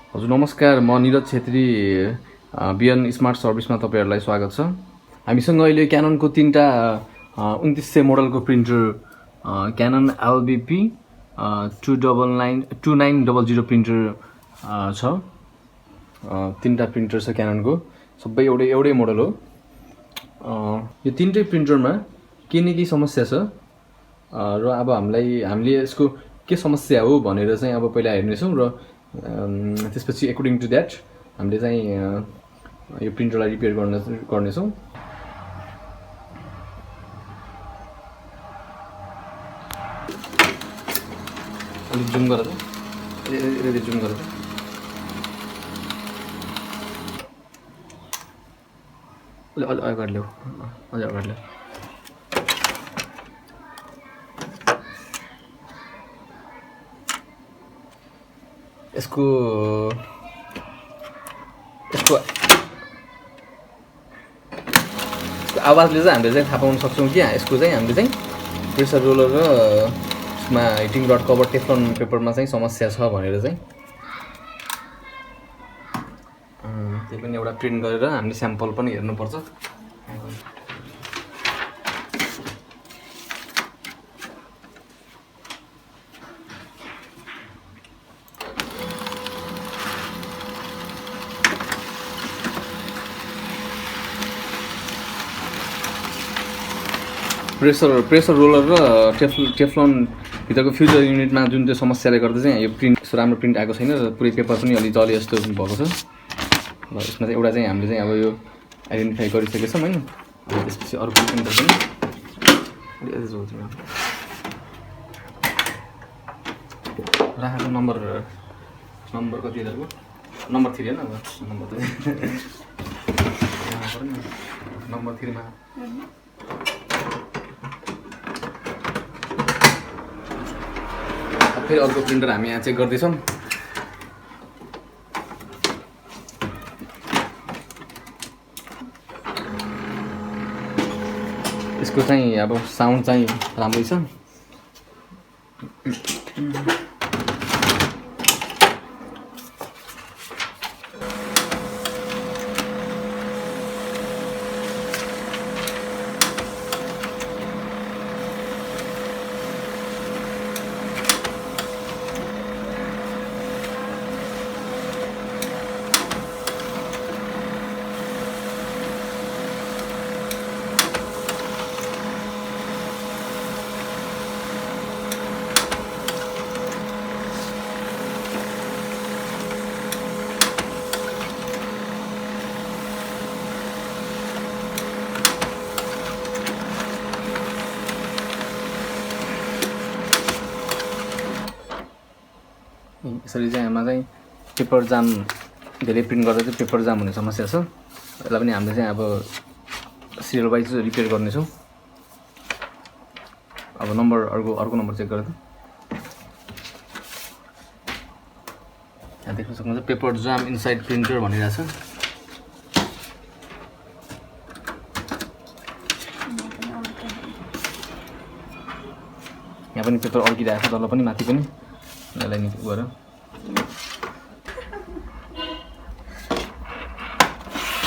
हजुर नमस्कार, म निरज छेत्री बिएन स्मार्ट सर्भिसमा तपाईहरुलाई स्वागत छ। हामीसँग अहिले क्याननको 3टा 2900 मोडलको प्रिन्टर क्यानन LBP 2900 प्रिन्टर छ। 3टा प्रिन्टर छ क्याननको, सबै एउटै मोडल हो। यो 3टै प्रिन्टरमा के न के समस्या छ र अब हामीले यसको के समस्या हो भनेर चाहिँ अब पहिला हेर्नेछौँ र त्यसपछि अकर्डिङ टु द्याट हामीले चाहिँ यो प्रिन्टरलाई रिपेयर गर्नेछौँ। अलि जुम गरेर जुम गरेर अलि अगाडि ल्याऊ, अलि अगाडि ल्याऊ। यसको आवाजले चाहिँ हामीले चाहिँ थाहा पाउन सक्छौँ कि यसको चाहिँ हामीले चाहिँ प्रेसर रोलर र यसमा हिटिङ रड कभर टेफ्लोन पेपरमा चाहिँ समस्या छ भनेर चाहिँ त्यही पनि एउटा प्रिन्ट गरेर हामीले स्याम्पल पनि हेर्नुपर्छ। प्रेसर रोलर र टेफ्लोन भित्रको फ्युजर युनिटमा जुन त्यो समस्याले गर्दा चाहिँ यो प्रिन्ट राम्रो प्रिन्ट आएको छैन र पुरै पेपर पनि अलि जले जस्तो भएको छ। र यसमा चाहिँ एउटा चाहिँ हामीले चाहिँ अब यो आइडेन्टिफाई गरिसकेका छौँ हैन। त्यसपछि अर्को प्रिन्टर पनि राखेको नम्बर कति रहेको नम्बर 3 हैन। अब नम्बर 3 मा फेरि अर्को प्रिन्टर हामी यहाँ चेक गर्दैछौँ। यसको चाहिँ अब साउन्ड चाहिँ राम्रै छ। यसरी चाहिँ हामीमा चाहिँ पेपर जाम धेरै प्रिन्ट गर्दा चाहिँ पेपर जाम हुने समस्या छ। यसलाई पनि हामीले चाहिँ अब सिरियल वाइज रिपेयर गर्नेछौँ। अब नम्बर अर्को नम्बर चेक गर्दा यहाँ देख्न सक्नुहुन्छ पेपर जाम इनसाइड प्रिन्टर भनिरहेछ। यहाँ पनि पेपर अड्किरहेको छ, तल पनि माथि पनि। यसलाई निको गर।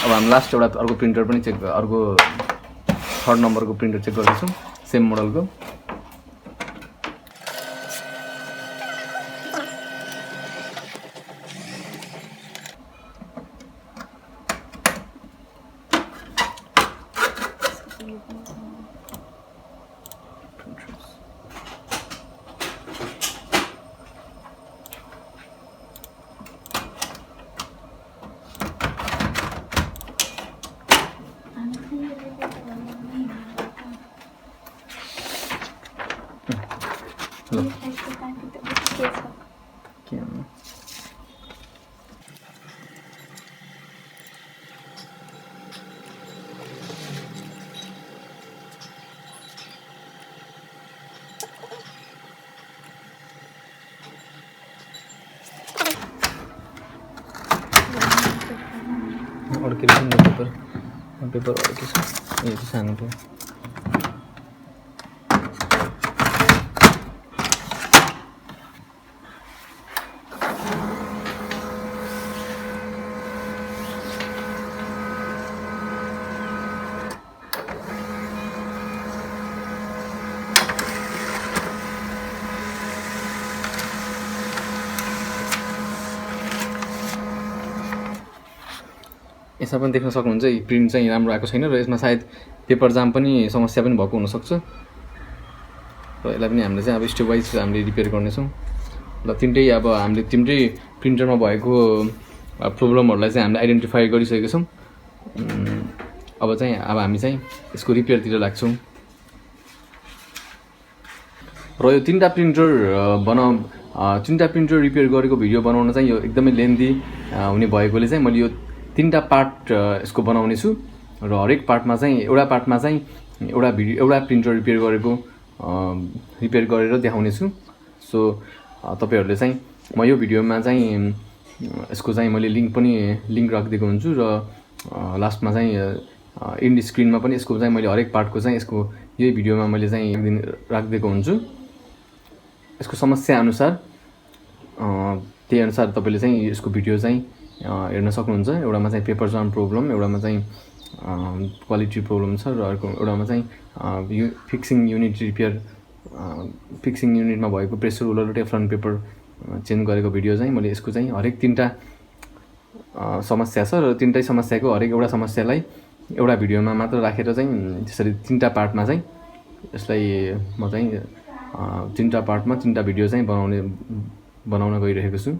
अब हामी लास्ट एउटा अर्को प्रिन्टर पनि चेक अर्को 3rd नम्बरको प्रिन्टर चेक गर्दैछौँ सेम मोडलको। Hello. Camera. और के पेपर और किस ये तो सामने पे यसमा पनि देख्न सक्नुहुन्छ यो प्रिन्ट चाहिँ राम्रो आएको छैन र यसमा सायद पेपर जाम पनि समस्या पनि भएको हुनसक्छ र यसलाई पनि हामीले चाहिँ अब स्टेप वाइज हामीले रिपेयर गर्नेछौँ ल अब हामीले तिनटै प्रिन्टरमा भएको प्रब्लमहरूलाई चाहिँ हामीले आइडेन्टिफाई गरिसकेका छौँ अब हामी चाहिँ यसको रिपेयरतिर लाग्छौँ र यो तीनटा प्रिन्टर रिपेयर गरेको भिडियो बनाउन चाहिँ यो एकदमै लेन्दी हुने भएकोले चाहिँ मैले यो तीनटा पार्ट यसको बनाउने छु र हरेक पार्टमा चाहिँ एउटा एउटा प्रिन्टर रिपेयर गरेर देखाउने छु सो तपाईहरुले चाहिँ म यो भिडियोमा चाहिँ यसको चाहिँ मैले लिंक राखिदिएको हुन्छु र लास्टमा चाहिँ इन्ड स्क्रिनमा पनि यसको चाहिँ मैले हरेक पार्टको चाहिँ यसको यही भिडियोमा मैले चाहिँ राखिदिएको हुन्छु यसको समस्या अनुसार त्यही अनुसार तपाईले चाहिँ यसको भिडियो चाहिँ हेर्न सक्नुहुन्छ एउटामा चाहिँ पेपर जाम प्रब्लम एउटामा चाहिँ क्वालिटी प्रब्लम छ र अर्को एउटामा चाहिँ यो फिक्सिङ युनिटमा भएको प्रेसर रोलर र टेफ्लन पेपर चेन्ज गरेको भिडियो चाहिँ मैले यसको चाहिँ हरेक तीनटा समस्या छ र तीनटै समस्याको हरेक एउटा समस्यालाई एउटा भिडियोमा मात्र राखेर चाहिँ त्यसरी तीनटा पार्टमा चाहिँ यसलाई म चाहिँ तीनटा पार्टमा तीनटा भिडियो चाहिँ बनाउन गइरहेको छु